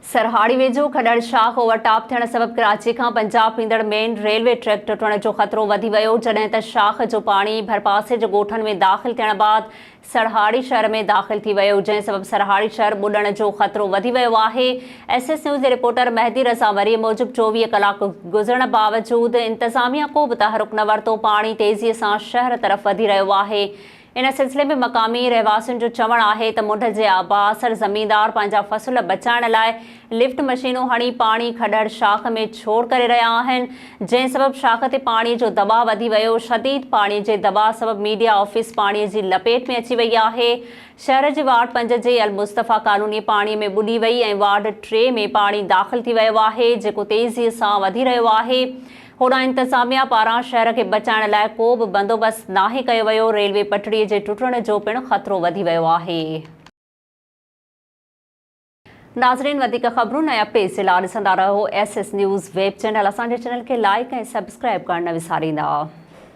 सरहाड़ी वेझो खॾड़ शाख ओवरटॉप थियण सबबि कराची खां पंजाब वेंदड़ मेन रेलवे ट्रैक टुटण जो ख़तरो वधी वियो। जॾहिं त शाख जो पाणी भरपासे जे ॻोठनि में दाख़िल थियण बाद सरहाड़ी शहर में दाख़िल थी वियो, जंहिं सबबि सरहाड़ी शहर ॿुॾण जो ख़तरो वधी वियो आहे। SS न्यूज़ जे रिपोर्टर मेहदी रज़ा वरी मूजिबि 24 कलाक गुज़रण बावजूदि इंतज़ामिया को बि तहरुक न वरितो। पाणी तेज़ीअ सां शहर तरफ़ वधी रहियो आहे। इन सिलसिले में मक़ामी रहवासियुनि जो चवणु आहे त मुंड जे आबासर ज़मींदार पंहिंजा फ़सुल बचाइण लाइ लिफ्ट मशीनूं हणी पाणी खॾड़ शाख में छोड़ करे रहिया आहिनि, जंहिं सबबि शाख ते पाणीअ जो दबाव वधी वियो। शदीद पाणीअ जे दबाव सबबि मीडिया ऑफिस पाणीअ जी लपेट में अची वई आहे। शहर जे वार्ड 5 जे अल मुस्तफ़ा कॉलोनी पाणीअ में ॿुॾी वई ऐं वार्ड 3 में पाणी दाख़िल थी वियो आहे, जेको तेज़ीअ सां वधी रहियो आहे। होॾां इंतज़ामिया पारां शहर खे बचाइण लाइ को बि बंदोबस्तु नाहे कयो वियो। रेलवे पटड़ीअ जे टुटण जो पिणु ख़तरो वधी वियो आहे। नाज़रीन, वधीक ख़बरूं ऐं अपडेट्स जे लाइ ॾिसंदा रहो SS न्यूज़ वेब चैनल। असांजे चैनल खे लाइक ऐं सब्सक्राइब करणु न विसारींदा।